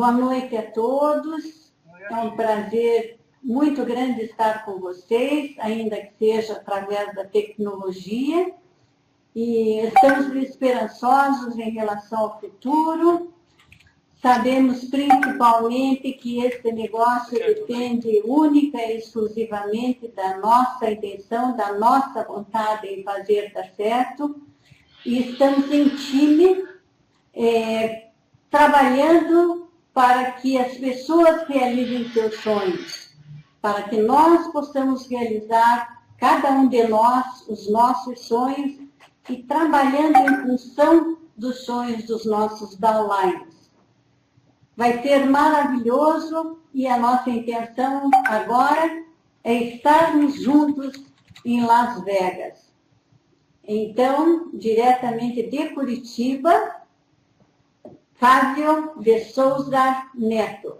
Boa noite a todos. É um prazer muito grande estar com vocês, ainda que seja através da tecnologia. E estamos esperançosos em relação ao futuro. Sabemos principalmente que este negócio depende única e exclusivamente da nossa intenção, da nossa vontade em fazer dar certo. E estamos em time, trabalhando para que as pessoas realizem seus sonhos, para que nós possamos realizar, cada um de nós, os nossos sonhos e trabalhando em função dos sonhos dos nossos downlines. Vai ser maravilhoso e a nossa intenção agora é estarmos juntos em Las Vegas. Então, diretamente de Curitiba, Fábio de Souza Neto.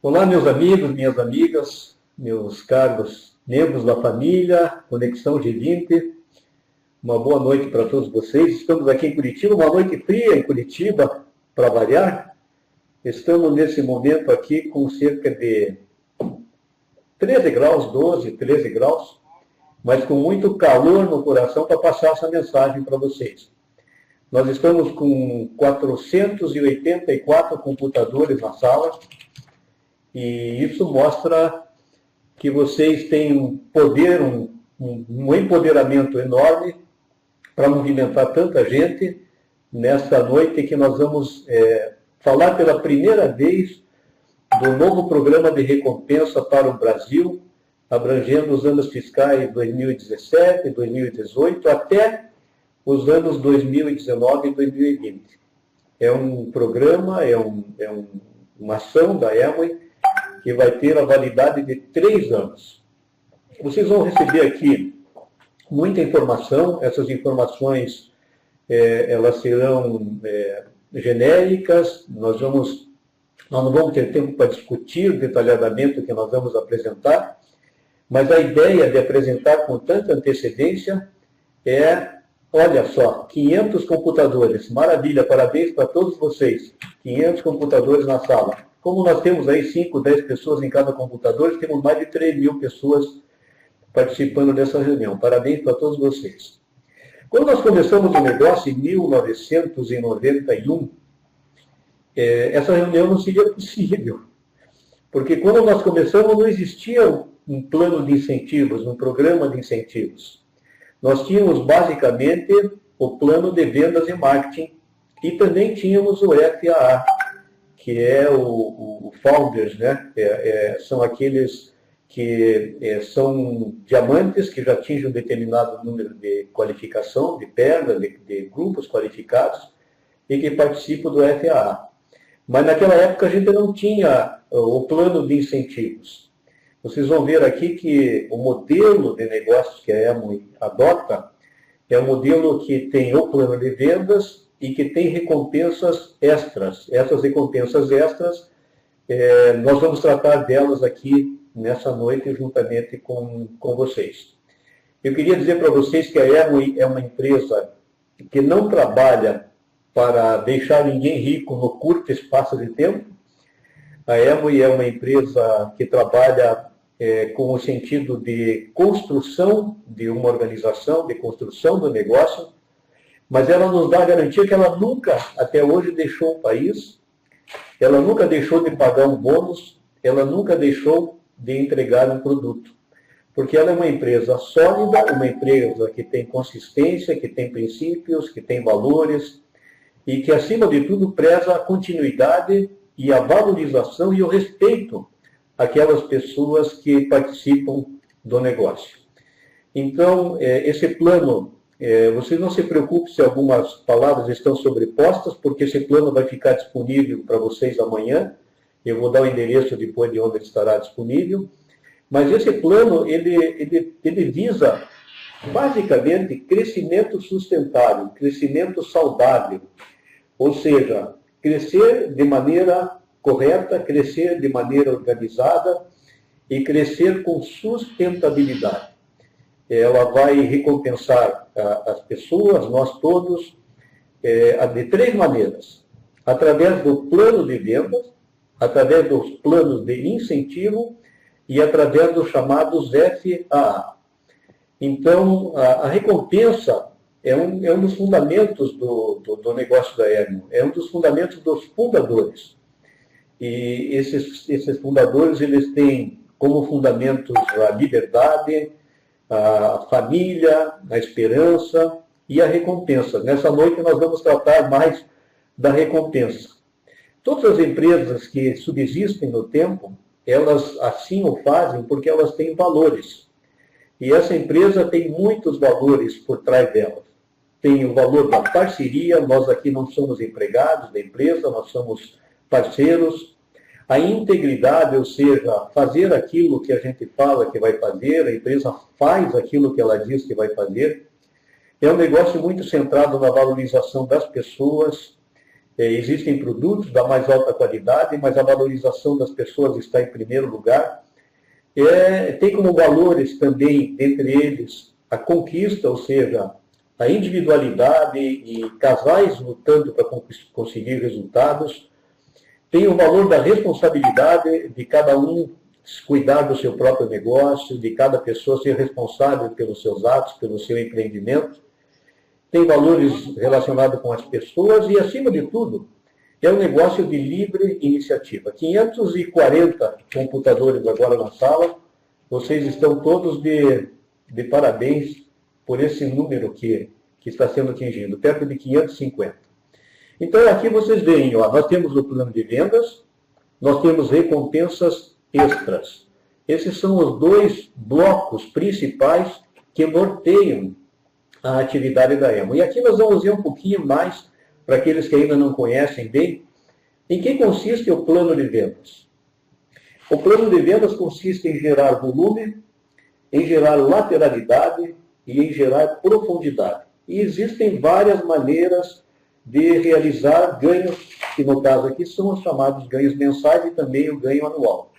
Olá, meus amigos, minhas amigas, meus caros membros da família Conexão G20. Uma boa noite para todos vocês. Estamos aqui em Curitiba, uma noite fria em Curitiba, para variar. Estamos nesse momento aqui com cerca de 13 graus, 12, 13 graus, mas com muito calor no coração para passar essa mensagem para vocês. Nós estamos com 484 computadores na sala e isso mostra que vocês têm um poder, um empoderamento enorme para movimentar tanta gente nessa noite que nós vamos falar pela primeira vez do novo programa de recompensa para o Brasil, abrangendo os anos fiscais 2017, 2018, até os anos 2019 e 2020. É um programa, uma ação da Amway que vai ter a validade de 3 anos. Vocês vão receber aqui muita informação, essas informações elas serão genéricas, nós não vamos ter tempo para discutir detalhadamente o que nós vamos apresentar, mas a ideia de apresentar com tanta antecedência olha só, 500 computadores, maravilha, parabéns para todos vocês, 500 computadores na sala. Como nós temos aí 5, 10 pessoas em cada computador, temos mais de 3.000 pessoas participando dessa reunião. Parabéns para todos vocês. Quando nós começamos o negócio em 1991, essa reunião não seria possível, porque quando nós começamos não existia um plano de incentivos, um programa de incentivos. Nós tínhamos basicamente o plano de vendas e marketing e também tínhamos o FAA, que é o Founders, né? São aqueles que são diamantes que já atingem um determinado número de qualificação, de perna, de grupos qualificados e que participam do FAA. Mas naquela época a gente não tinha o plano de incentivos. Vocês vão ver aqui que o modelo de negócios que a Amway adota é um modelo que tem o plano de vendas e que tem recompensas extras. Essas recompensas extras, nós vamos tratar delas aqui nessa noite juntamente com vocês. Eu queria dizer para vocês que a Amway é uma empresa que não trabalha para deixar ninguém rico no curto espaço de tempo. A Amway é uma empresa que trabalha com o sentido de construção de uma organização, de construção do negócio, mas ela nos dá a garantia que ela nunca, até hoje, deixou o país, ela nunca deixou de pagar um bônus, ela nunca deixou de entregar um produto. Porque ela é uma empresa sólida, uma empresa que tem consistência, que tem princípios, que tem valores, e que, acima de tudo, preza a continuidade e a valorização e o respeito àquelas pessoas que participam do negócio. Então, esse plano, vocês não se preocupem se algumas palavras estão sobrepostas, porque esse plano vai ficar disponível para vocês amanhã. Eu vou dar o endereço depois de onde ele estará disponível. Mas esse plano, ele visa, basicamente, crescimento sustentável, crescimento saudável. Ou seja, crescer de maneira correta, crescer de maneira organizada e crescer com sustentabilidade. Ela vai recompensar as pessoas, nós todos, de 3 maneiras. através do plano de vendas, através dos planos de incentivo e através dos chamados FAA. Então, a recompensa é um dos fundamentos do negócio da Hermo, é um dos fundamentos dos fundadores. E esses fundadores, eles têm como fundamentos a liberdade, a família, a esperança e a recompensa. Nessa noite nós vamos tratar mais da recompensa. Todas as empresas que subsistem no tempo, elas assim o fazem porque elas têm valores. E essa empresa tem muitos valores por trás delas. Tem o valor da parceria, nós aqui não somos empregados da empresa, nós somos parceiros. A integridade, ou seja, fazer aquilo que a gente fala que vai fazer, a empresa faz aquilo que ela diz que vai fazer. É um negócio muito centrado na valorização das pessoas. Existem produtos da mais alta qualidade, mas a valorização das pessoas está em primeiro lugar. Tem como valores também, dentre eles, a conquista, ou seja, a individualidade e casais lutando para conseguir resultados. Tem o valor da responsabilidade de cada um cuidar do seu próprio negócio, de cada pessoa ser responsável pelos seus atos, pelo seu empreendimento. Tem valores relacionados com as pessoas e, acima de tudo, é um negócio de livre iniciativa. 540 computadores agora na sala. Vocês estão todos de parabéns por esse número que está sendo atingido, perto de 550. Então, aqui vocês veem, ó, nós temos o plano de vendas, nós temos recompensas extras. Esses são os dois blocos principais que norteiam a atividade da Hermo. E aqui nós vamos ver um pouquinho mais, para aqueles que ainda não conhecem bem, em que consiste o plano de vendas. O plano de vendas consiste em gerar volume, em gerar lateralidade e em gerar profundidade. E existem várias maneiras de realizar ganhos, que no caso aqui são os chamados ganhos mensais e também o ganho anual.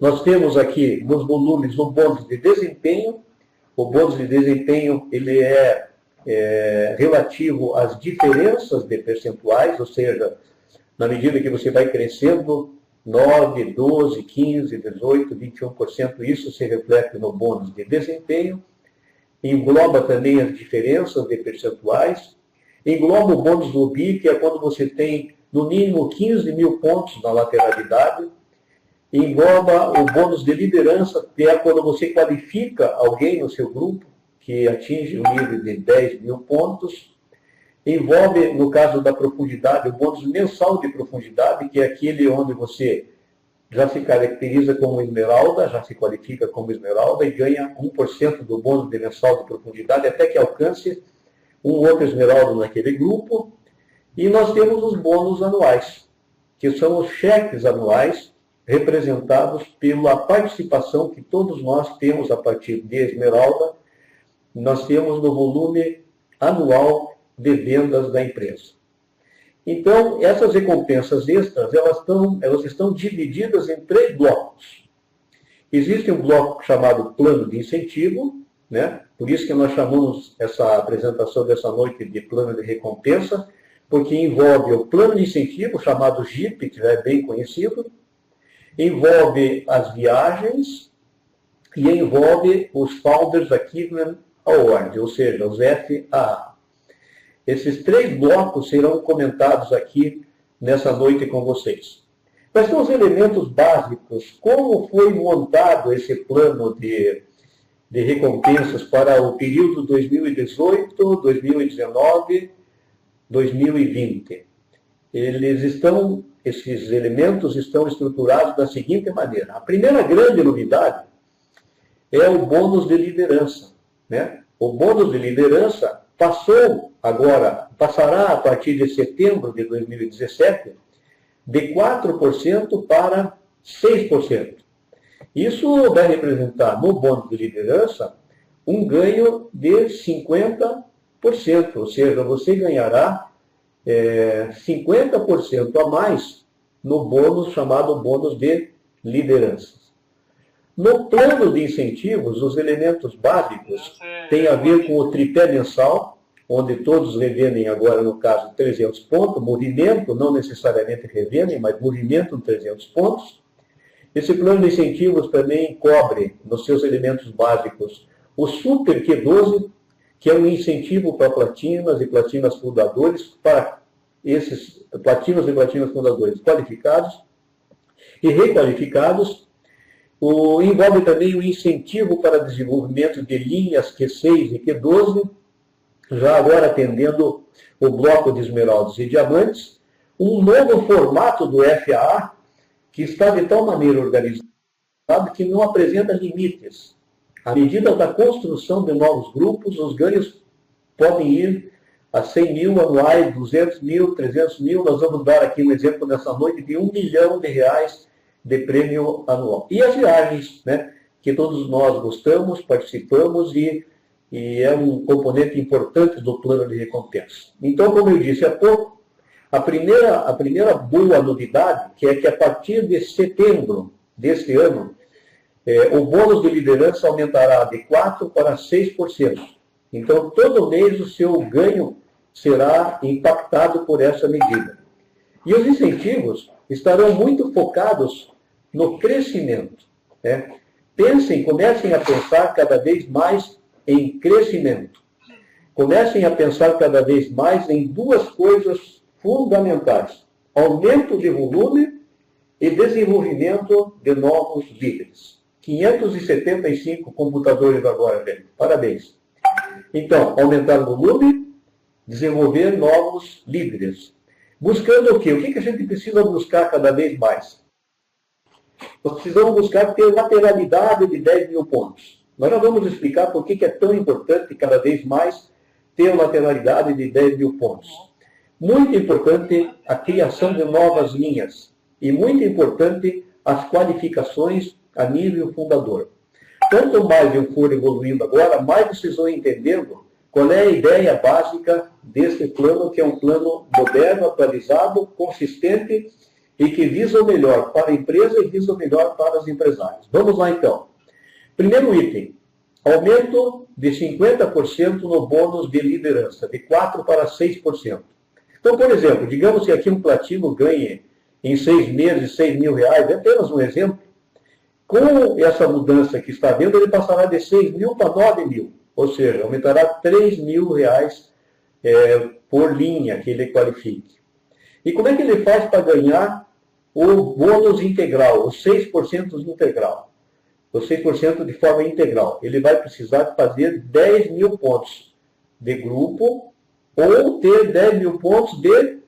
Nós temos aqui nos volumes o bônus de desempenho. O bônus de desempenho ele é relativo às diferenças de percentuais, ou seja, na medida que você vai crescendo, 9, 12, 15, 18, 21%, isso se reflete no bônus de desempenho. Engloba também as diferenças de percentuais. Engloba o bônus do BI, que é quando você tem, no mínimo, 15 mil pontos na lateralidade. Engloba o bônus de liderança, que é quando você qualifica alguém no seu grupo, que atinge o nível de 10 mil pontos. Envolve, no caso da profundidade, o bônus mensal de profundidade, que é aquele onde você já se caracteriza como esmeralda, já se qualifica como esmeralda e ganha 1% do bônus de mensal de profundidade até que alcance um outro esmeralda naquele grupo. E nós temos os bônus anuais, que são os cheques anuais representados pela participação que todos nós temos a partir de esmeralda. Nós temos no volume anual de vendas da empresa. Então, essas recompensas extras, elas estão divididas em 3 blocos. Existe um bloco chamado plano de incentivo, né? Por isso que nós chamamos essa apresentação dessa noite de plano de recompensa, porque envolve o plano de incentivo, chamado JIP, que já é bem conhecido, envolve as viagens e envolve os Founders Achievement Award, ou seja, os FAA. Esses 3 blocos serão comentados aqui nessa noite com vocês. Quais são os elementos básicos? Como foi montado esse plano de recompensas para o período 2018, 2019, 2020? Esses elementos estão estruturados da seguinte maneira. A primeira grande novidade é o bônus de liderança, né? O bônus de liderança passará a partir de setembro de 2017, de 4% para 6%. Isso vai representar, no bônus de liderança, um ganho de 50%, ou seja, você ganhará 50% a mais no bônus chamado bônus de liderança. No plano de incentivos, os elementos básicos têm a ver com o tripé mensal, onde todos revendem agora, no caso, 300 pontos, movimento, não necessariamente revendem, mas movimento 300 pontos. Esse plano de incentivos também cobre, nos seus elementos básicos, o Super Q12, que é um incentivo para platinas e platinas fundadores, para esses platinos e platinas fundadores qualificados e requalificados. Envolve também o incentivo para desenvolvimento de linhas Q6 e Q12, já agora atendendo o bloco de esmeraldas e diamantes, um novo formato do FAA, que está de tal maneira organizado que não apresenta limites. À medida da construção de novos grupos, os ganhos podem ir a 100 mil anuais, 200 mil, 300 mil. Nós vamos dar aqui um exemplo nessa noite de R$1 milhão de prêmio anual. E as viagens, né, que todos nós gostamos, participamos e é um componente importante do plano de recompensa. Então, como eu disse há pouco, a primeira boa novidade, que é que a partir de setembro deste ano, o bônus de liderança aumentará de 4% para 6%. Então, todo mês o seu ganho será impactado por essa medida. E os incentivos estarão muito focados no crescimento. Né? Comecem a pensar cada vez mais em crescimento. Comecem a pensar cada vez mais em duas coisas fundamentais: aumento de volume e desenvolvimento de novos líderes. 575 computadores agora, gente. Parabéns. Então, aumentar o volume, desenvolver novos líderes. Buscando o quê? O que a gente precisa buscar cada vez mais? Nós precisamos buscar ter lateralidade de 10 mil pontos. Nós já vamos explicar por que é tão importante cada vez mais ter lateralidade de 10 mil pontos. Muito importante a criação de novas linhas. E muito importante as qualificações a nível fundador. Quanto mais eu for evoluindo agora, mais vocês vão entendendo qual é a ideia básica desse plano, que é um plano moderno, atualizado, consistente e que visa o melhor para a empresa e visa o melhor para os empresários. Vamos lá, então. Primeiro item, aumento de 50% no bônus de liderança, de 4% para 6%. Então, por exemplo, digamos que aqui um platino ganhe em 6 meses R$6 mil, é apenas um exemplo. Com essa mudança que está vendo, ele passará de 6 mil para 9 mil, ou seja, aumentará R$3 mil por linha que ele qualifique. E como é que ele faz para ganhar o bônus integral, os 6% integral? Os 6% de forma integral. Ele vai precisar fazer 10 mil pontos de grupo ou ter 10 mil pontos de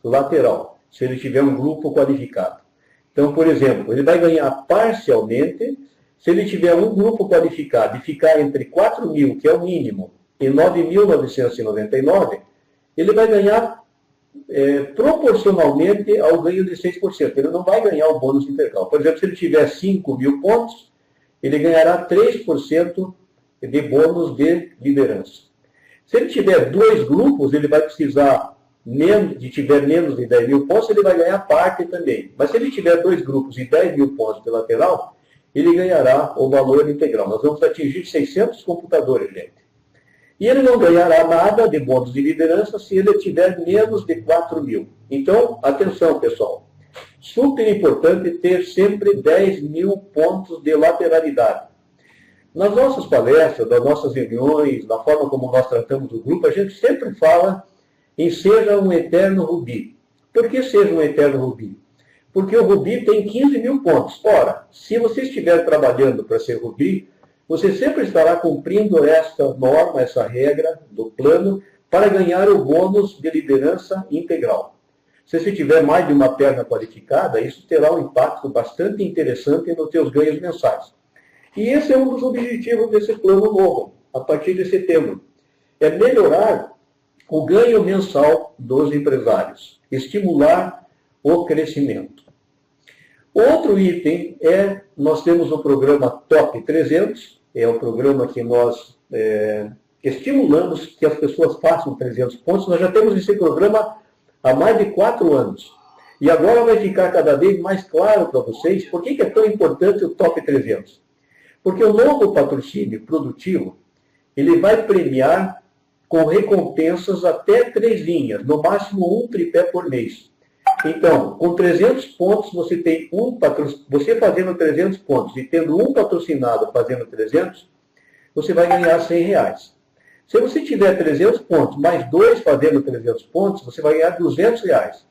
lateral, se ele tiver um grupo qualificado. Então, por exemplo, ele vai ganhar parcialmente se ele tiver um grupo qualificado e ficar entre 4 mil, que é o mínimo, e 9.999, ele vai ganhar proporcionalmente ao ganho de 6%. Ele não vai ganhar o bônus integral. Por exemplo, se ele tiver 5 mil pontos, ele ganhará 3% de bônus de liderança. Se ele tiver 2 grupos, ele vai precisar, se tiver menos de 10 mil pontos, ele vai ganhar parte também. Mas se ele tiver 2 grupos e 10 mil pontos de lateral, ele ganhará o valor integral. Nós vamos atingir 600 computadores, gente. E ele não ganhará nada de bônus de liderança se ele tiver menos de 4 mil. Então, atenção, pessoal. Super importante ter sempre 10 mil pontos de lateralidade. Nas nossas palestras, nas nossas reuniões, na forma como nós tratamos o grupo, a gente sempre fala em seja um eterno rubi. Por que seja um eterno rubi? Porque o rubi tem 15 mil pontos. Ora, se você estiver trabalhando para ser rubi, você sempre estará cumprindo esta norma, essa regra do plano, para ganhar o bônus de liderança integral. Se você tiver mais de uma perna qualificada, isso terá um impacto bastante interessante nos seus ganhos mensais. E esse é um dos objetivos desse plano novo, a partir de setembro. É melhorar o ganho mensal dos empresários, estimular o crescimento. Outro item nós temos o programa Top 300, é o programa que nós estimulamos que as pessoas façam 300 pontos. Nós já temos esse programa há mais de 4 anos. E agora vai ficar cada vez mais claro para vocês por que é tão importante o Top 300. Porque o novo patrocínio produtivo, ele vai premiar com recompensas até 3 linhas, no máximo 1 tripé por mês. Então, com 300 pontos, você tem você fazendo 300 pontos e tendo um patrocinado fazendo 300, você vai ganhar R$100. Se você tiver 300 pontos, mais 2 fazendo 300 pontos, você vai ganhar R$200.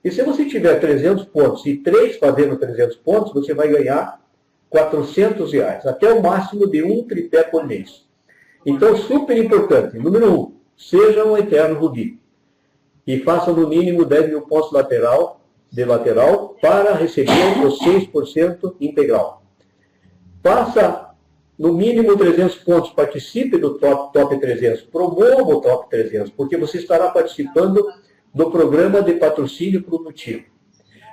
E se você tiver 300 pontos e 3 fazendo 300 pontos, você vai ganhar R$400, até o máximo de 1 tripé por mês. Então, super importante. Número 1, seja um eterno Rubi. E faça no mínimo 10 mil pontos de lateral para receber os 6% integral. Faça no mínimo 300 pontos, participe do top 300, promova o top 300, porque você estará participando do programa de patrocínio produtivo.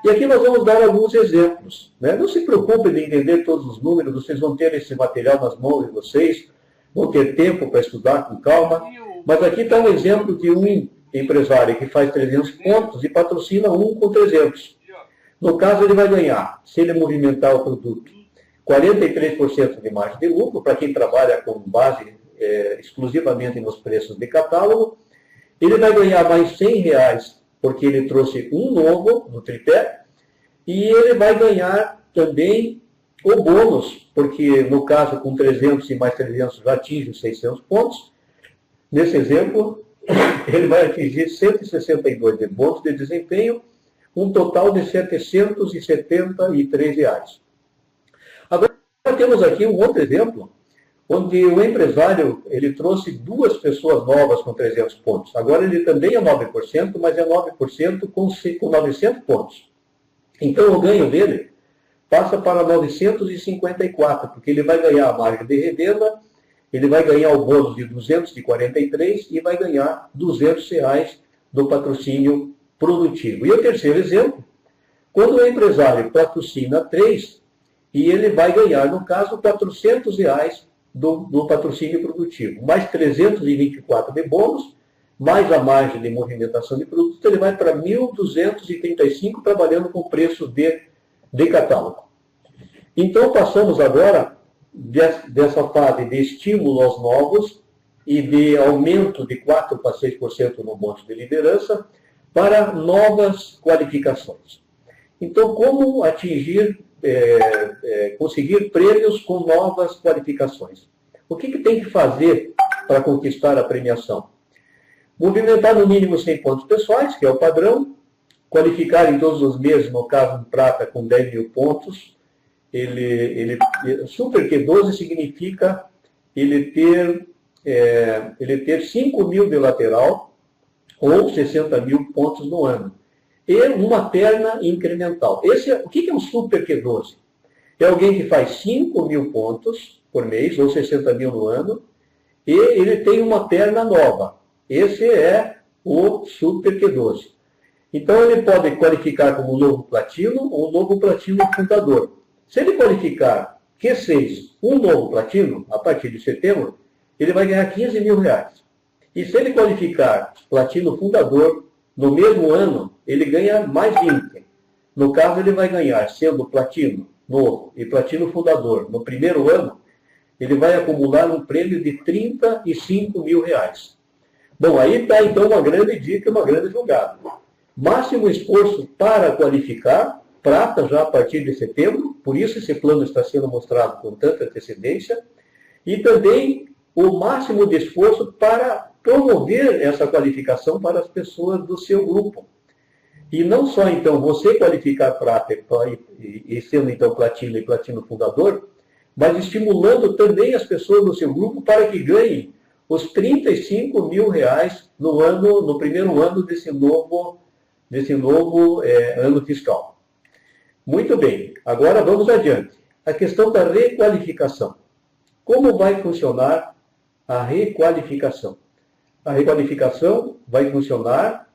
E aqui nós vamos dar alguns exemplos, né? Não se preocupe de entender todos os números, vocês vão ter esse material nas mãos de vocês, vão ter tempo para estudar com calma, mas aqui está um exemplo de um empresário que faz 300 pontos e patrocina um com 300. No caso, ele vai ganhar, se ele movimentar o produto, 43% de margem de lucro, para quem trabalha com base exclusivamente nos preços de catálogo. Ele vai ganhar mais R$100, porque ele trouxe um novo no tripé, e ele vai ganhar também o bônus, porque no caso com 300 e mais 300 já atinge os 600 pontos. Nesse exemplo, ele vai atingir 162 de bônus de desempenho, um total de R$773. Agora temos aqui um outro exemplo, onde o empresário ele trouxe 2 pessoas novas com 300 pontos. Agora ele também é 9%, mas é 9% com 900 pontos. Então o ganho dele passa para 954, porque ele vai ganhar a margem de revenda, ele vai ganhar o bônus de 243 e vai ganhar R$200 do patrocínio produtivo. E o terceiro exemplo, quando o empresário patrocina 3, e ele vai ganhar, no caso, R$400 do patrocínio produtivo, mais 324 de bônus, mais a margem de movimentação de produtos, ele vai para 1.235 trabalhando com preço de catálogo. Então, passamos agora dessa fase de estímulo aos novos e de aumento de 4% para 6% no monte de liderança para novas qualificações. Então, como atingir, conseguir prêmios com novas qualificações? O que tem que fazer para conquistar a premiação? Movimentar no mínimo 100 pontos pessoais, que é o padrão, qualificar em todos os meses, no caso de prata, com 10 mil pontos. Super Q12 significa ele ter 5 mil de lateral ou 60 mil pontos no ano. E uma perna incremental. O que é um Super Q12? É alguém que faz 5 mil pontos por mês, ou 60 mil no ano, e ele tem uma perna nova. Esse é o Super Q12. Então ele pode qualificar como um novo platino ou um novo platino fundador. Se ele qualificar Q6, um novo platino, a partir de setembro, ele vai ganhar 15 mil reais. E se ele qualificar platino fundador, no mesmo ano, ele ganha mais 20. No caso, ele vai ganhar, sendo platino novo e platino fundador, no primeiro ano, ele vai acumular um prêmio de 35 mil reais. Bom, aí está então uma grande dica, uma grande jogada. Máximo esforço para qualificar, prata já a partir de setembro, por isso esse plano está sendo mostrado com tanta antecedência, e também o máximo de esforço para promover essa qualificação para as pessoas do seu grupo. E não só, então, você qualificar prata e sendo, então, platino e platino fundador, mas estimulando também as pessoas do seu grupo para que ganhem os 35 mil reais no primeiro ano desse novo ano fiscal. Muito bem, agora vamos adiante. A questão da requalificação. Como vai funcionar a requalificação? A requalificação vai funcionar,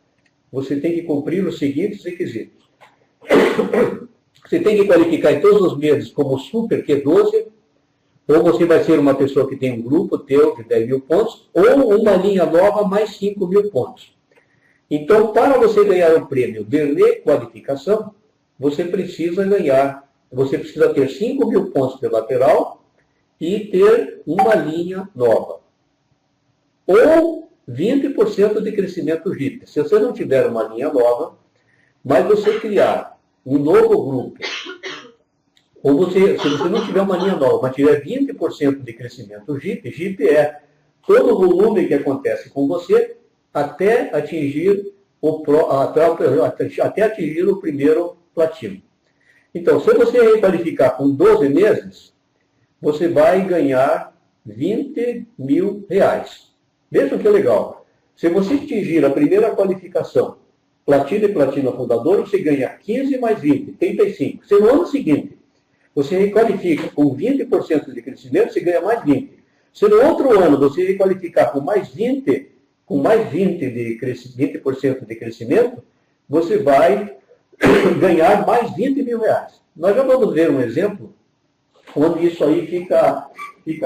você tem que cumprir os seguintes requisitos. Você tem que qualificar em todos os meses como Super Q12, ou você vai ser uma pessoa que tem um grupo teu de 10 mil pontos, ou uma linha nova mais 5 mil pontos. Então, para você ganhar o prêmio de requalificação, você precisa ter 5 mil pontos de lateral e ter uma linha nova. Ou 20% de crescimento JIT. Se você não tiver uma linha nova, mas você criar um novo grupo, ou se você não tiver uma linha nova, mas tiver 20% de crescimento JIT é todo o volume que acontece com você até atingir até atingir o primeiro platino. Então, se você requalificar com 12 meses, você vai ganhar R$20 mil. Veja que legal. Se você atingir a primeira qualificação, platina e platina fundador, você ganha 15 mais 20, 35. Se no ano seguinte você requalifica com 20% de crescimento, você ganha mais 20. Se no outro ano você requalificar com mais 20, de 20% de crescimento, você vai ganhar mais R$20 mil. Nós já vamos ver um exemplo onde isso aí fica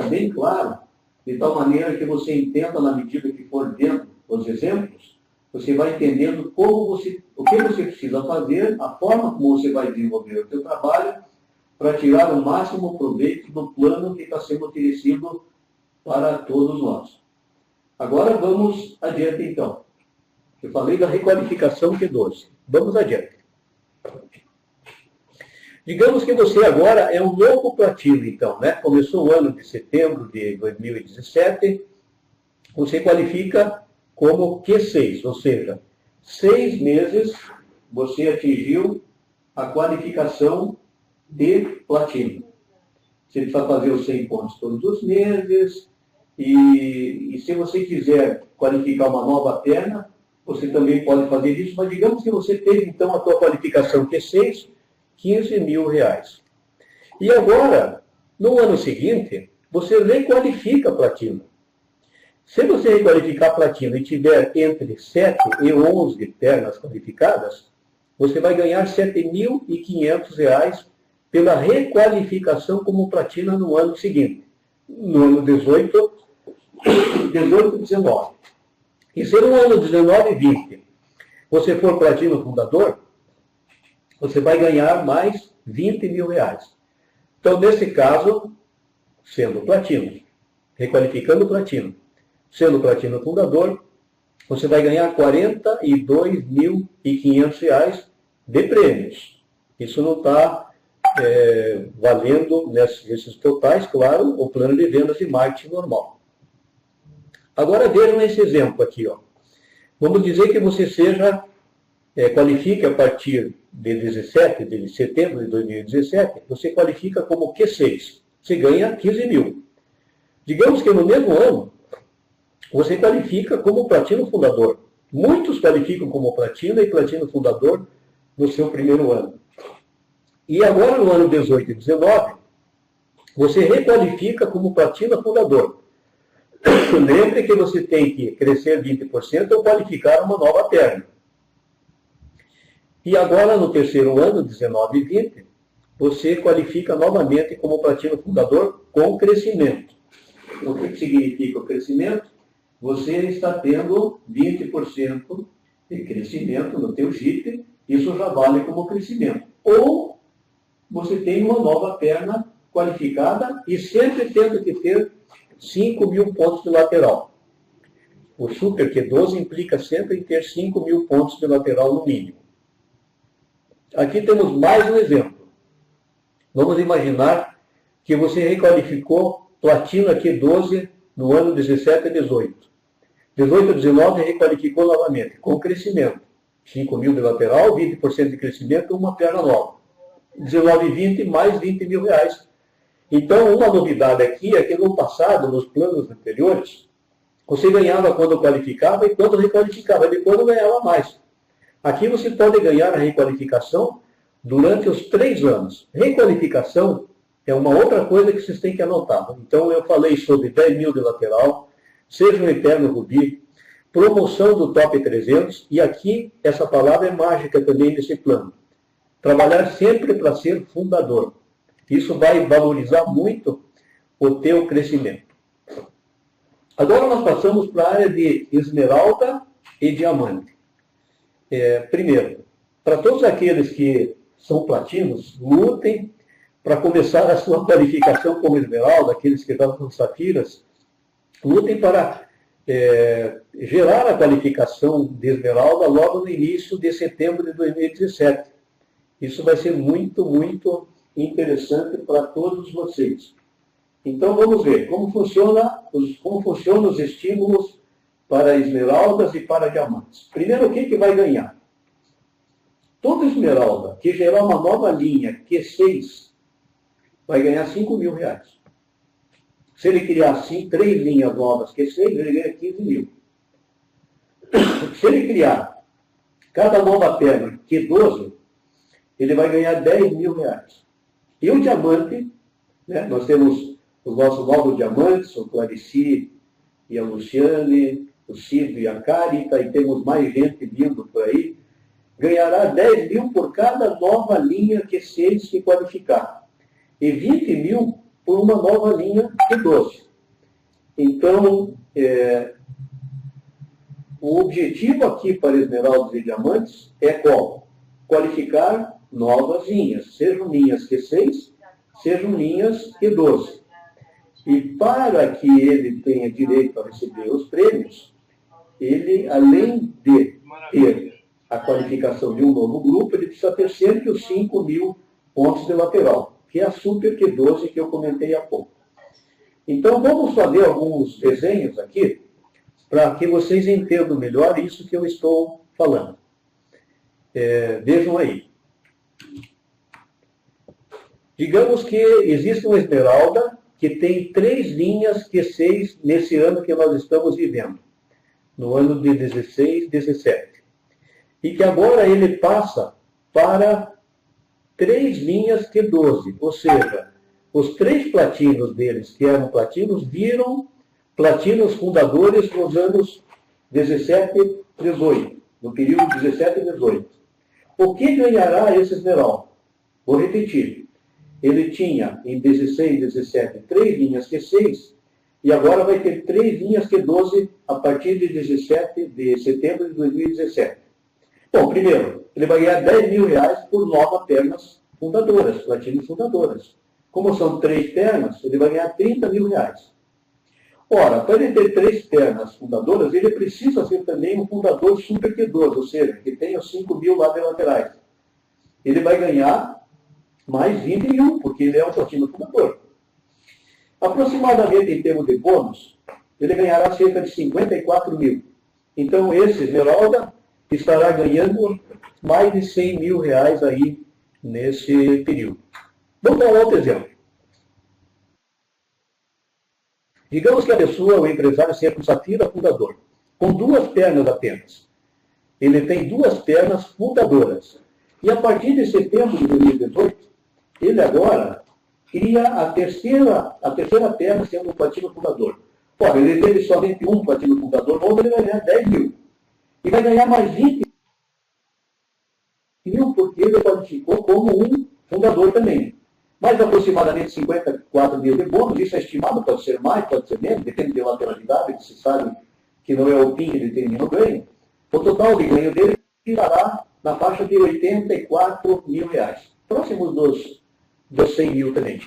bem claro, de tal maneira que você entenda na medida que for vendo os exemplos, você vai entendendo o que você precisa fazer, a forma como você vai desenvolver o seu trabalho para tirar o máximo proveito do plano que está sendo oferecido para todos nós. Agora vamos adiante então. Eu falei da requalificação Q12. Vamos adiante. Digamos que você agora é um novo platino, então, né? Começou o ano de setembro de 2017, você qualifica como Q6, ou seja, 6 meses você atingiu a qualificação de platino. Você precisa fazer os 100 pontos todos os meses, e se você quiser qualificar uma nova perna, você também pode fazer isso, mas digamos que você teve, então, a sua qualificação Q6, R$15 mil. E agora, no ano seguinte, você requalifica a platina. Se você requalificar a platina e tiver entre 7 e 11 pernas qualificadas, você vai ganhar R$7.500 pela requalificação como platina no ano seguinte, no ano 18 e 19. E se no ano 19 e 20 você for platino fundador, você vai ganhar mais R$20 mil. Então, nesse caso, sendo platino, requalificando platino, sendo platino fundador, você vai ganhar R$42.500 de prêmios. Isso não está valendo nesses totais, claro, o plano de vendas e marketing normal. Agora vejam esse exemplo aqui. Ó. Vamos dizer que você qualifique a partir de setembro de 2017, você qualifica como Q6. Você ganha 15 mil. Digamos que no mesmo ano, você qualifica como platino fundador. Muitos qualificam como platina e platino fundador no seu primeiro ano. E agora, no ano 18 e 19, você requalifica como platina fundador. Lembre que você tem que crescer 20% ou qualificar uma nova perna. E agora, no terceiro ano, 19 e 20, você qualifica novamente como platino fundador com crescimento. O que significa o crescimento? Você está tendo 20% de crescimento no teu JIT, isso já vale como crescimento. Ou você tem uma nova perna qualificada e sempre tendo que ter 5 mil pontos de lateral. O Super Q12 implica sempre em ter 5 mil pontos de lateral no mínimo. Aqui temos mais um exemplo. Vamos imaginar que você requalificou platina Q12 no ano 17 e 18. 18 e 19 requalificou novamente, com crescimento. 5 mil de lateral, 20% de crescimento, uma perna nova. 19 e 20, mais R$20 mil. Então, uma novidade aqui é que no passado, nos planos anteriores, você ganhava quando qualificava e quando requalificava, depois não ganhava mais. Aqui você pode ganhar a requalificação durante os 3 anos. Requalificação é uma outra coisa que vocês têm que anotar. Então, eu falei sobre 10 mil de lateral, seja um eterno rubi, promoção do top 300, e aqui essa palavra é mágica também nesse plano. Trabalhar sempre para ser fundador. Isso vai valorizar muito o teu crescimento. Agora nós passamos para a área de esmeralda e diamante. Primeiro, para todos aqueles que são platinos, lutem para começar a sua qualificação como esmeralda, aqueles que estão com safiras, lutem para gerar a qualificação de esmeralda logo no início de setembro de 2017. Isso vai ser muito, muito interessante para todos vocês. Então vamos ver como funcionam os estímulos para esmeraldas e para diamantes. Primeiro, o que vai ganhar? Toda esmeralda que gerar uma nova linha Q6 vai ganhar R$5.000. Se ele criar 3 linhas novas Q6, ele ganha 15 mil. Se ele criar cada nova perna Q12, ele vai ganhar R$10.000. E o diamante, né, nós temos os nossos novos diamantes, o Clarici e a Luciane, o Cido e a Carita, e temos mais gente vindo por aí, ganhará 10 mil por cada nova linha Q6 que qualificar. E 20 mil por uma nova linha Q12. Então, o objetivo aqui para esmeraldas e diamantes é qual? Qualificar novas linhas, sejam linhas Q6, sejam linhas Q12. E para que ele tenha direito a receber os prêmios, ele, além de ter a qualificação de um novo grupo, ele precisa ter sempre os 5 mil pontos de lateral, que é a Super Q12 que eu comentei há pouco. Então, vamos fazer alguns desenhos aqui, para que vocês entendam melhor isso que eu estou falando. Vejam aí. Digamos que existe uma esmeralda que tem 3 linhas Q6 nesse ano que nós estamos vivendo, no ano de 16, 17. E que agora ele passa para 3 linhas Q12, ou seja, os 3 platinos deles, que eram platinos, viram platinos fundadores nos anos 17 e 18, no período 17 e 18. O que ganhará esse esmeralda? Vou repetir. Ele tinha, em 16 e 17, 3 linhas Q6, e agora vai ter 3 linhas Q12 a partir de 17 de setembro de 2017. Bom, primeiro, ele vai ganhar R$10.000 por 9 pernas fundadoras, platinos fundadoras. Como são 3 pernas, ele vai ganhar R$30.000. Ora, para ele ter 3 pernas fundadoras, ele precisa ser também um fundador Super Q12, ou seja, que tenha os 5 mil lá de laterais. Ele vai ganhar mais 20 mil, porque ele é um platino fundador. Aproximadamente em termos de bônus, ele ganhará cerca de 54 mil. Então, esse esmeralda estará ganhando mais de R$100.000 aí nesse período. Vamos dar um outro exemplo. Digamos que a pessoa, o empresário, seja um safira fundador, com 2 pernas apenas. Ele tem 2 pernas fundadoras. E a partir de setembro de 2018, ele agora cria a terceira perna sendo um platino fundador. Ora, ele teve somente um platino fundador, novo, ele vai ganhar 10 mil. E vai ganhar mais 20 mil porque ele qualificou como um fundador também. Mais aproximadamente 54 mil de bônus, isso é estimado, pode ser mais, pode ser menos, depende da lateralidade, que se sabe que não é o PIN que determina o ganho. O total de ganho dele ficará na faixa de R$84.000, próximos dos 100 mil também.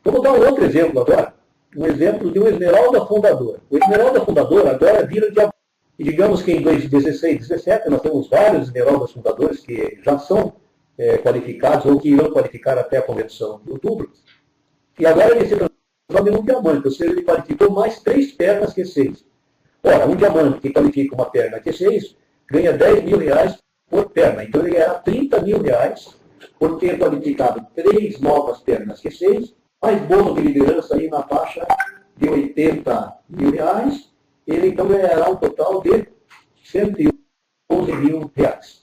Eu vou dar um outro exemplo agora, um exemplo de um esmeralda fundador. O esmeralda fundador agora vira diamante. E digamos que em 2016 e 2017 nós temos vários esmeraldas fundadores que já são qualificados ou que irão qualificar até a convenção de outubro. E agora ele se transforma em um diamante, ou seja, ele qualificou mais 3 pernas Q6. Ora, um diamante que qualifica uma perna Q6 ganha R$10.000 por perna. Então ele ganhará R$30.000 por ter qualificado 3 novas pernas Q6, mais bônus de liderança aí na faixa de R$80.000. Ele então ganhará um total de R$111.000.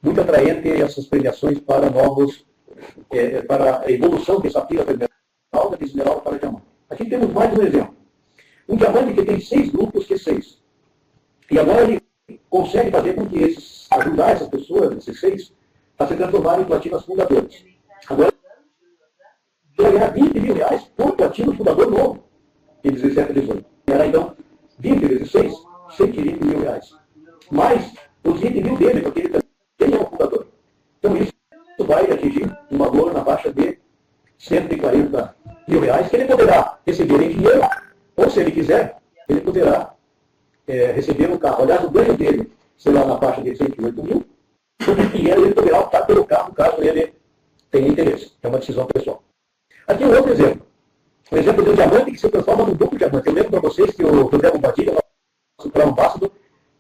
Muito atraente essas premiações para para a evolução de safira para esmeralda, de esmeralda para diamante. Aqui temos mais um exemplo. Um diamante que tem 6 grupos Q6. E agora ele consegue fazer com que ajudar essas pessoas, esses 6, a se transformarem em platinas fundadores. Agora ele vai ganhar R$20.000 por platino fundador novo, em 17 e 18. Era então 20 vezes 6, R$120.000. Mais os 20 mil dele, porque ele também é um fundador. Então isso vai atingir um valor na faixa de R$140.000, que ele poderá receber em dinheiro, ou se ele quiser, ele poderá receber um carro. Aliás, o ganho dele será na faixa de 108 mil, porque ele poderá optar pelo carro, caso ele tenha interesse. É uma decisão pessoal. Aqui um outro exemplo. Um exemplo de um diamante que se transforma num duplo diamante. Eu lembro para vocês que o José Bombadilha, nosso Crown Ambassador,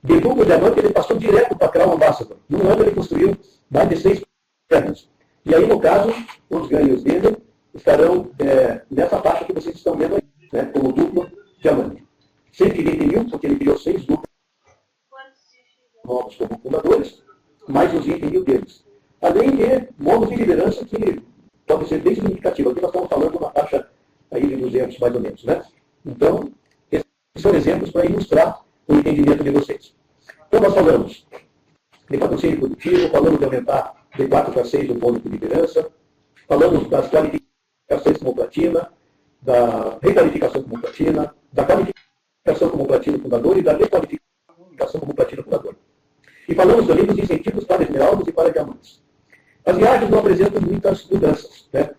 de duplo diamante ele passou direto para Crown Ambassador. Num ano ele construiu mais de 6 prédios. E aí, no caso, os ganhos dele estarão nessa faixa que vocês estão vendo aí, né, como duplo diamante. 120 mil, porque ele criou 6 duplos novos como fundadores, mais os 20 mil deles. Além de modos de liderança que podem ser bem significativos. Aqui nós estamos falando de uma taxa aí de 200, mais ou menos. Né? Então, esses são exemplos para ilustrar o entendimento de vocês. Então, nós falamos de patrocínio produtivo, falamos de aumentar de 4 para 6 o bônus de liderança, falamos das qualificações como platina, da requalificação como platina, da qualificação como platino fundador e da requalificação como platino fundador. E falamos também dos incentivos para esmeraldas e para diamantes. As viagens não apresentam muitas mudanças. Né?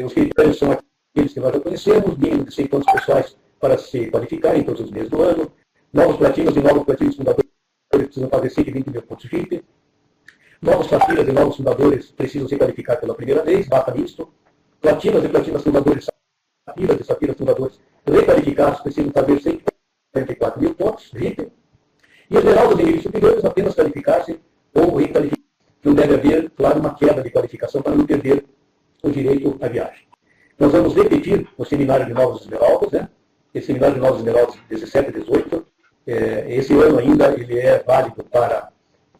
Os critérios são aqueles que nós já conhecemos, mínimo de 100 pontos pessoais para se qualificar em todos os meses do ano, novos platinos e novos platinos fundadores precisam fazer 120 mil pontos VIP, novos safiras e novos fundadores precisam se qualificar pela primeira vez, bata nisto, platinas e platinas fundadores, safiras e safiras fundadores requalificados precisam fazer 144 mil pontos VIP, e esmeraldas de níveis superiores apenas qualificar-se ou requalificar. Não deve haver, claro, uma queda de qualificação para não perder o direito à viagem. Nós vamos repetir o seminário de novos esmeraldas, né? Esse seminário de novos esmeraldas 17 e 18. Esse ano ainda ele é válido para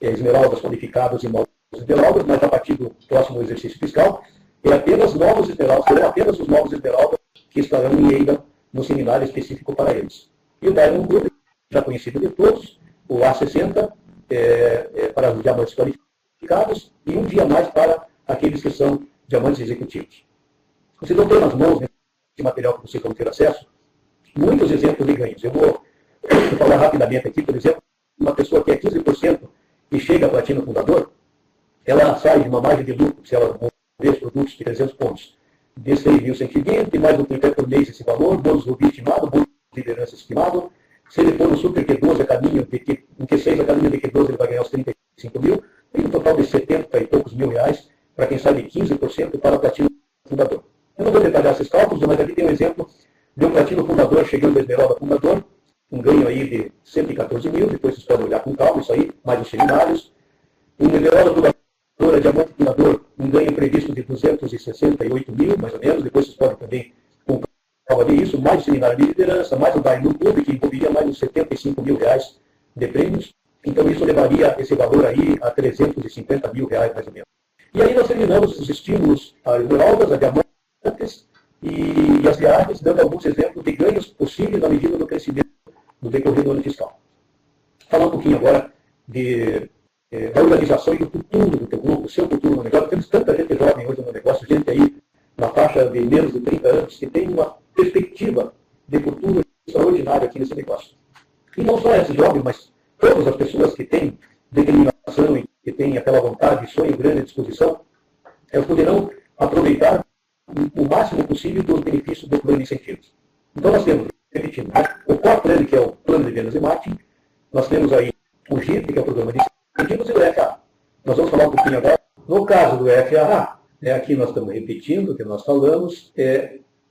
esmeraldas qualificadas e novos esmeraldas, mas a partir do próximo exercício fiscal, apenas novos esmeraldas, serão apenas os novos esmeraldas que estarão em EIDA no seminário específico para eles. E o Diamond Group, já conhecido de todos, o A60 para os diamantes qualificados e um dia mais para aqueles que são diamantes executivos. Vocês vão ter nas mãos, esse material que vocês vão ter acesso, muitos exemplos de ganhos. Eu vou falar rapidamente aqui, por exemplo, uma pessoa que é 15% e chega a platino fundador, ela sai de uma margem de lucro, se ela vender os produtos de 300 pontos, de 6.120, mais multiplicar por mês esse valor, bônus Rubi estimado, bônus de liderança estimado. Se ele for no Super Q12 a caminho de Q6 a caminho de Q12, ele vai ganhar os 35 mil, e um total de 70 e poucos mil reais, para quem sai de 15% para o platino fundador. Eu não vou detalhar esses cálculos, mas aqui tem um exemplo de um platino fundador chegando a esmeralda fundador, um ganho aí de 114 mil, depois vocês podem olhar com calma isso aí, mais os seminários. Um esmeralda fundador, diamante fundador, um ganho previsto de 268 mil, mais ou menos, depois vocês podem também calma ver isso, mais o seminário de liderança, mais o Diamond Club, que envolveria mais uns 75 mil reais de prêmios. Então isso levaria esse valor aí a 350 mil reais, mais ou menos. E aí nós terminamos os estímulos a esmeraldas, a diamantes e as viagens, dando alguns exemplos de ganhos possíveis na medida do crescimento no decorrer do ano fiscal. Falar um pouquinho agora da organização e do futuro do teu grupo, o seu futuro no negócio. Temos tanta gente jovem hoje no negócio, gente aí na faixa de menos de 30 anos, que tem uma perspectiva de futuro extraordinária aqui nesse negócio. E não só esses jovens, mas todas as pessoas que têm determinação e que têm aquela vontade, sonho, grande disposição, elas poderão aproveitar o máximo possível dos benefícios do plano de incentivos. Então nós temos, repetindo, o core plan, que é o plano de vendas e marketing, nós temos aí o GIP, que é o programa de incentivos, e o FAA. Nós vamos falar um pouquinho agora. No caso do FAA, aqui nós estamos repetindo o que nós falamos,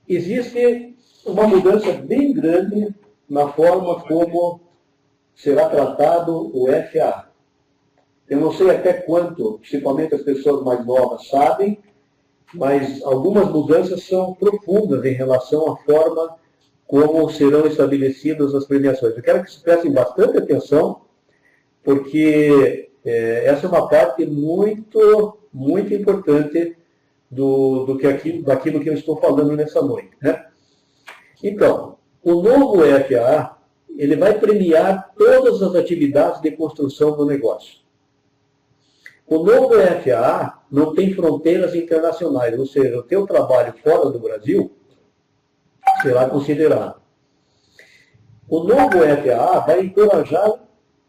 existe uma mudança bem grande na forma como será tratado o FAA. Eu não sei até quanto, principalmente as pessoas mais novas sabem, mas algumas mudanças são profundas em relação à forma como serão estabelecidas as premiações. Eu quero que vocês prestem bastante atenção, porque essa é uma parte muito, muito importante daquilo que eu estou falando nessa noite. Né? Então, o novo FAA, ele vai premiar todas as atividades de construção do negócio. O novo FAA não tem fronteiras internacionais, ou seja, o teu trabalho fora do Brasil será considerado. O novo FAA vai encorajar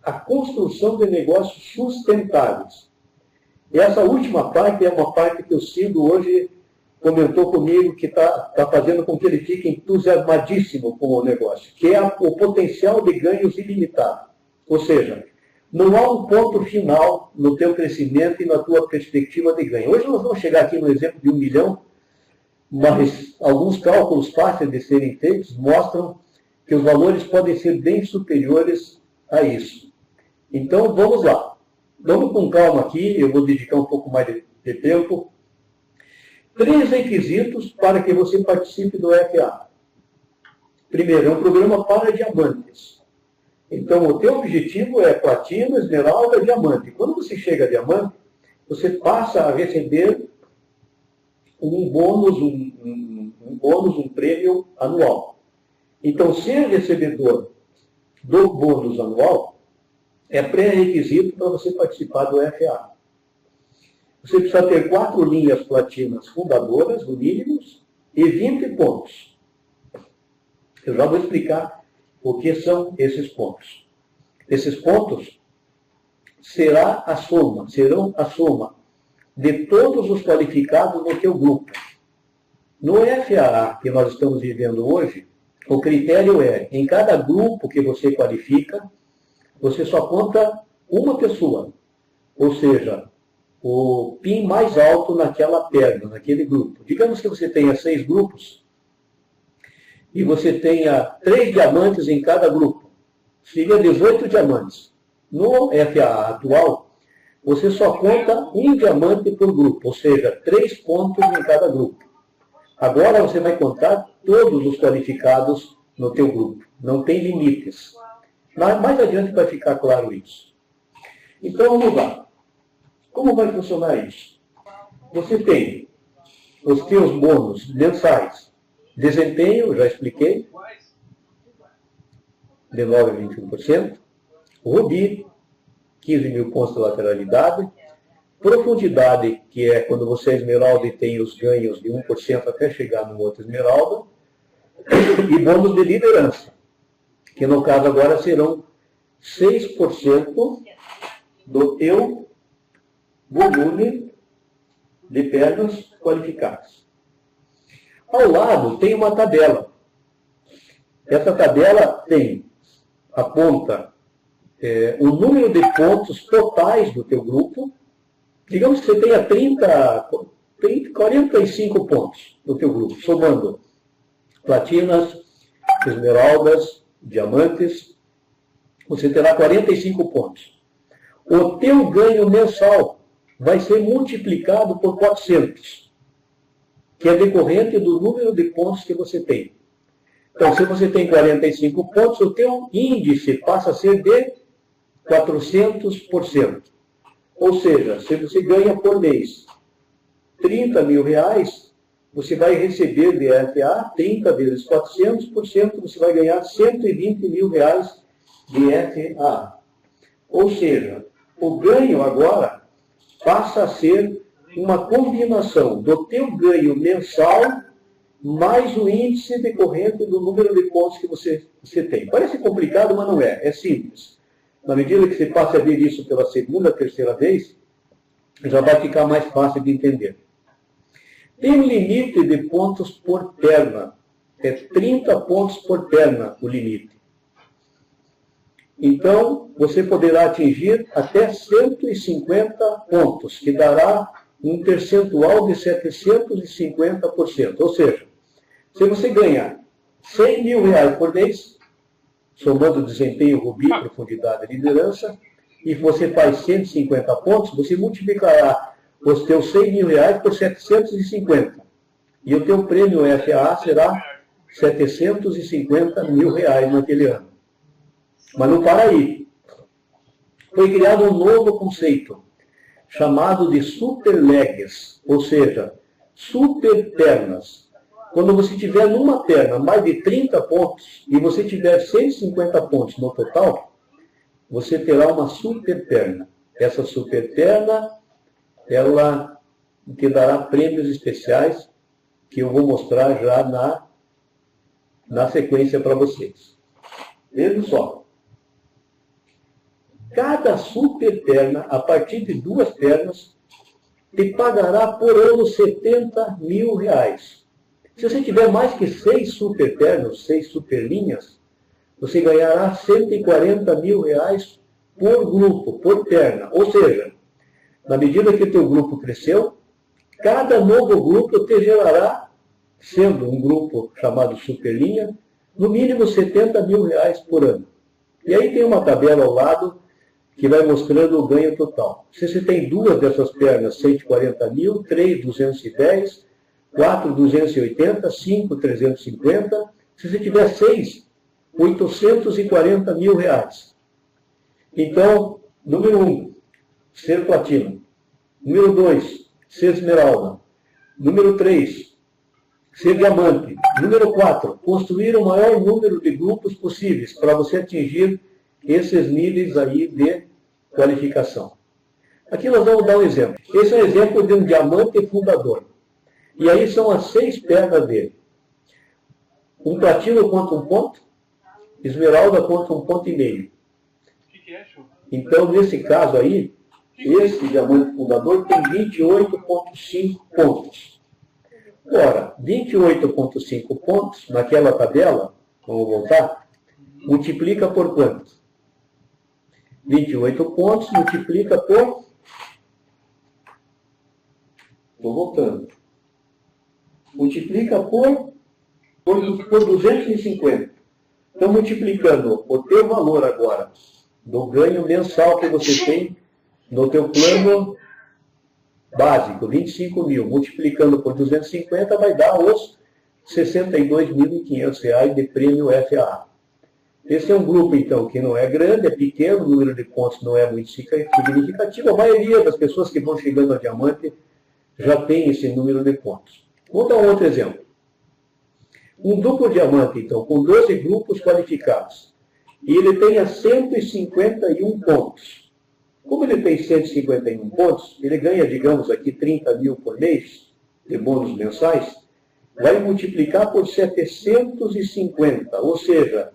a construção de negócios sustentáveis. E essa última parte é uma parte que eu sigo hoje comentou comigo que está fazendo com que ele fique entusiasmadíssimo com o negócio, que é o potencial de ganhos ilimitado. Ou seja, não há um ponto final no teu crescimento e na tua perspectiva de ganho. Hoje nós vamos chegar aqui no exemplo de 1 milhão, mas alguns cálculos fáceis de serem feitos mostram que os valores podem ser bem superiores a isso. Então, vamos lá. Vamos com calma aqui, eu vou dedicar um pouco mais de tempo. 3 requisitos para que você participe do FA. Primeiro, é um programa para diamantes. Então, o teu objetivo é platina, esmeralda, diamante. Quando você chega a diamante, você passa a receber um bônus, um prêmio anual. Então, ser recebedor do bônus anual é pré-requisito para você participar do FA. Você precisa ter 4 linhas platinas fundadoras, no mínimo, e 20 pontos. Eu já vou explicar o que são esses pontos. Esses pontos serão a soma de todos os qualificados no teu grupo. No FAA que nós estamos vivendo hoje, o critério é, em cada grupo que você qualifica, você só conta uma pessoa. Ou seja, o PIN mais alto naquela perna, naquele grupo. Digamos que você tenha 6 grupos e você tenha 3 diamantes em cada grupo. Seria 18 diamantes. No FAA atual, você só conta um diamante por grupo, ou seja, 3 pontos em cada grupo. Agora você vai contar todos os qualificados no teu grupo. Não tem limites. Mas mais adiante vai ficar claro isso. Então vamos lá. Como vai funcionar isso? Você tem os teus bônus mensais. Desempenho, já expliquei. De 9% a 21%. Rubi, 15 mil pontos de lateralidade. Profundidade, que é quando você é esmeralda e tem os ganhos de 1% até chegar no outro esmeralda. E bônus de liderança, que no caso agora serão 6% do teu volume de pernas qualificadas. Ao lado tem uma tabela. Essa tabela aponta o número de pontos totais do teu grupo. Digamos que você tenha 45 pontos no teu grupo, somando platinas, esmeraldas, diamantes, você terá 45 pontos. O teu ganho mensal vai ser multiplicado por 400, que é decorrente do número de pontos que você tem. Então, se você tem 45 pontos, o teu índice passa a ser de 400%. Ou seja, se você ganha por mês 30 mil reais, você vai receber de FA 30 vezes 400%, você vai ganhar 120 mil reais de FA. Ou seja, o ganho agora passa a ser uma combinação do teu ganho mensal mais o índice decorrente do número de pontos que você tem. Parece complicado, mas não é. É simples. Na medida que você passa a ver isso pela segunda, terceira vez, já vai ficar mais fácil de entender. Tem um limite de pontos por perna. É 30 pontos por perna o limite. Então, você poderá atingir até 150 pontos, que dará um percentual de 750%. Ou seja, se você ganhar 100 mil reais por mês, somando desempenho, rubi, profundidade e liderança, e você faz 150 pontos, você multiplicará os teus 100 mil reais por 750. E o teu prêmio FAA será 750 mil reais naquele ano. Mas não para aí. Foi criado um novo conceito, chamado de super legs, ou seja, super pernas. Quando você tiver numa perna mais de 30 pontos e você tiver 150 pontos no total, você terá uma super perna. Essa super perna, ela te dará prêmios especiais que eu vou mostrar já na sequência para vocês. Vejam só. Cada super perna, a partir de 2 pernas, te pagará por ano 70 mil reais. Se você tiver mais que 6 superternos, 6 superlinhas, você ganhará 140 mil reais por grupo, por terna. Ou seja, na medida que o teu grupo cresceu, cada novo grupo te gerará, sendo um grupo chamado superlinha, no mínimo 70 mil reais por ano. E aí tem uma tabela ao lado que vai mostrando o ganho total. Se você tem 2 dessas pernas, 140 mil, 3, 210, 4, 280, 5, 350. Se você tiver 6, 840 mil reais. Então, número 1, ser platina. Número 2, ser esmeralda. Número 3, ser diamante. Número 4, construir o maior número de grupos possíveis para você atingir esses níveis aí de qualificação. Aqui nós vamos dar um exemplo. Esse é um exemplo de um diamante fundador. E aí são as 6 pernas dele. Um platino conta 1 ponto, esmeralda conta 1,5 ponto. Então, nesse caso aí, esse diamante fundador tem 28,5 pontos. Ora, 28,5 pontos naquela tabela, vamos voltar, multiplica por quanto? 28 pontos multiplica por... Estou voltando. Multiplica por 250. Então, multiplicando o teu valor agora do ganho mensal que você tem no teu plano básico, 25 mil, multiplicando por 250, vai dar os R$ 62.500 de prêmio FAA. Esse é um grupo, então, que não é grande, é pequeno, o número de pontos não é muito significativo. A maioria das pessoas que vão chegando a diamante já tem esse número de pontos. Vou dar um outro exemplo. Um duplo diamante, então, com 12 grupos qualificados. E ele tem 151 pontos. Como ele tem 151 pontos, ele ganha, digamos aqui, 30 mil por mês de bônus mensais, vai multiplicar por 750. Ou seja,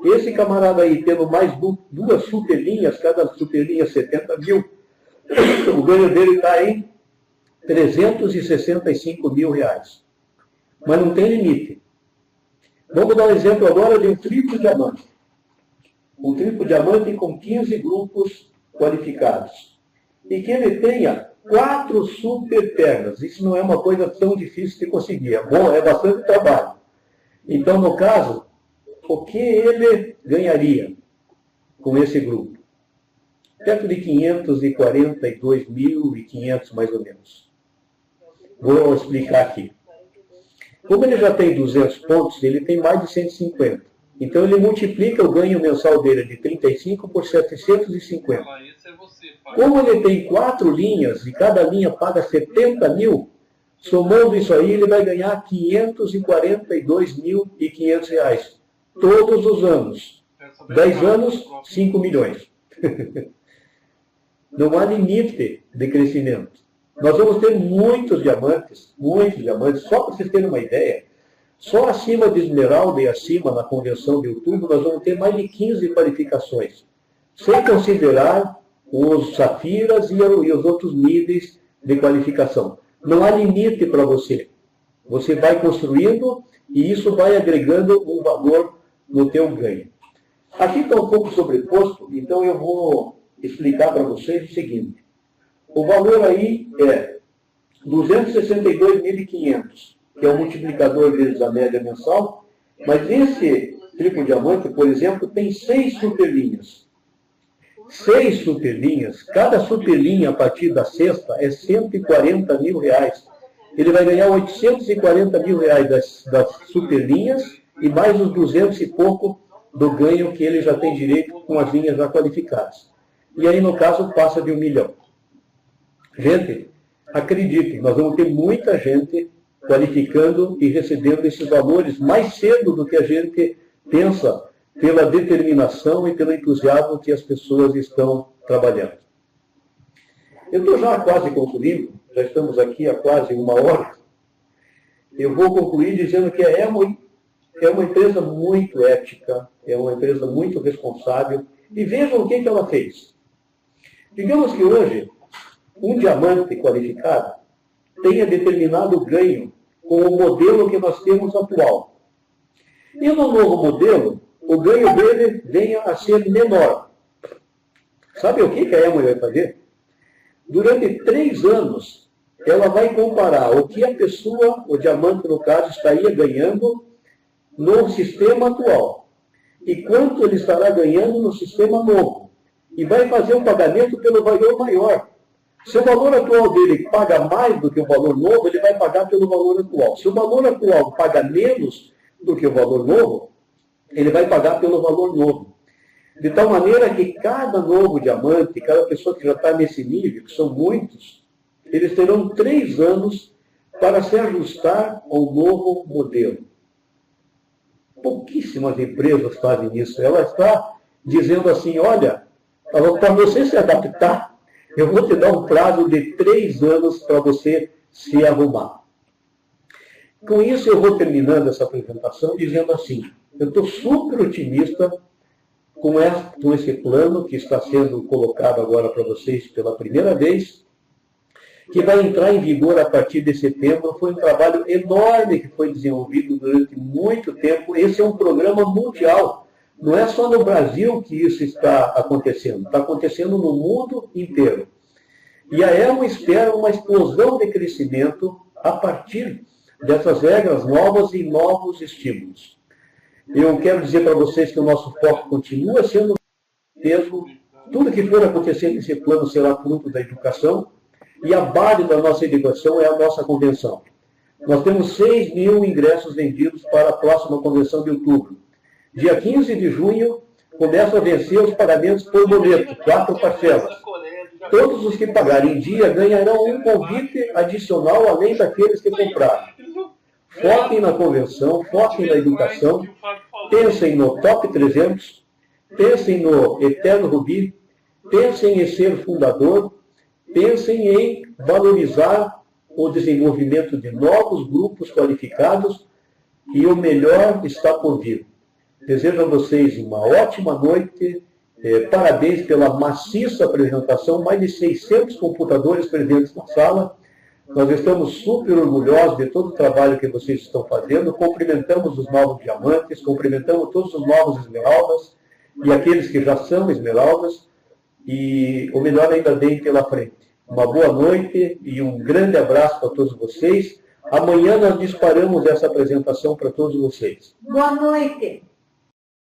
esse camarada aí, tendo mais 2 superlinhas, cada superlinha 70 mil, o ganho dele está em 365 mil reais. Mas não tem limite. Vamos dar um exemplo agora de um triplo diamante. Um triplo diamante com 15 grupos qualificados. E que ele tenha 4 super pernas. Isso não é uma coisa tão difícil de conseguir. É bom, é bastante trabalho. Então, no caso, o que ele ganharia com esse grupo? Perto de 542.500, mais ou menos. Vou explicar aqui. Como ele já tem 200 pontos, ele tem mais de 150. Então, ele multiplica o ganho mensal dele de 35 por 750. Como ele tem 4 linhas e cada linha paga 70 mil, somando isso aí, ele vai ganhar R$ 542.500 reais. Todos os anos. 10 anos, 5 milhões. Não há limite de crescimento. Nós vamos ter muitos diamantes, só para vocês terem uma ideia. Só acima de esmeralda e acima, na convenção de outubro, nós vamos ter mais de 15 qualificações. Sem considerar os safiras e os outros níveis de qualificação. Não há limite para você. Você vai construindo e isso vai agregando um valor no teu ganho. Aqui está um pouco sobreposto, então eu vou explicar para vocês o seguinte. O valor aí é 262.500, que é o multiplicador vezes a média mensal, mas esse triplo diamante, por exemplo, tem 6 superlinhas. 6 superlinhas, cada superlinha a partir da sexta é 140 mil reais. Ele vai ganhar 840 mil reais das superlinhas e mais os 200 e pouco do ganho que ele já tem direito com as linhas já qualificadas. E aí, no caso, passa de 1 milhão. Gente, acreditem, nós vamos ter muita gente qualificando e recebendo esses valores mais cedo do que a gente pensa, pela determinação e pelo entusiasmo que as pessoas estão trabalhando. Eu estou já quase concluindo, já estamos aqui há quase 1 hora. Eu vou concluir dizendo que é uma empresa muito ética, é uma empresa muito responsável. E vejam o que ela fez. Digamos que hoje um diamante qualificado tenha determinado ganho com o modelo que nós temos atual. E no novo modelo, o ganho dele venha a ser menor. Sabe o que a Emory vai fazer? Durante 3 anos, ela vai comparar o que a pessoa, o diamante no caso, estaria ganhando no sistema atual e quanto ele estará ganhando no sistema novo. E vai fazer um pagamento pelo valor maior. Se o valor atual dele paga mais do que o valor novo, ele vai pagar pelo valor atual. Se o valor atual paga menos do que o valor novo, ele vai pagar pelo valor novo. De tal maneira que cada novo diamante, cada pessoa que já está nesse nível, que são muitos, eles terão 3 anos para se ajustar ao novo modelo. Pouquíssimas empresas fazem isso. Ela está dizendo assim, olha, para você se adaptar, eu vou te dar um prazo de 3 anos para você se arrumar. Com isso, eu vou terminando essa apresentação dizendo assim, eu estou super otimista com esse plano que está sendo colocado agora para vocês pela primeira vez, que vai entrar em vigor a partir de setembro. Foi um trabalho enorme que foi desenvolvido durante muito tempo. Esse é um programa mundial. Não é só no Brasil que isso está acontecendo. Está acontecendo no mundo inteiro. E a EMO espera uma explosão de crescimento a partir dessas regras novas e novos estímulos. Eu quero dizer para vocês que o nosso foco continua sendo mesmo. Tudo que for acontecer nesse plano será fruto da educação. E a base da nossa educação é a nossa convenção. Nós temos 6 mil ingressos vendidos para a próxima convenção de outubro. Dia 15 de junho, começam a vencer os pagamentos por boleto, 4 parcelas. Todos os que pagarem em dia ganharão um convite adicional, além daqueles que compraram. Foquem na convenção, foquem na educação, pensem no Top 300, pensem no Eterno Rubi, pensem em ser fundador, pensem em valorizar o desenvolvimento de novos grupos qualificados e o melhor está por vir. Desejo a vocês uma ótima noite, parabéns pela maciça apresentação, mais de 600 computadores presentes na sala. Nós estamos super orgulhosos de todo o trabalho que vocês estão fazendo, cumprimentamos os novos diamantes, cumprimentamos todos os novos esmeraldas e aqueles que já são esmeraldas, e o melhor ainda vem pela frente. Uma boa noite e um grande abraço para todos vocês. Amanhã nós disparamos essa apresentação para todos vocês. Boa noite.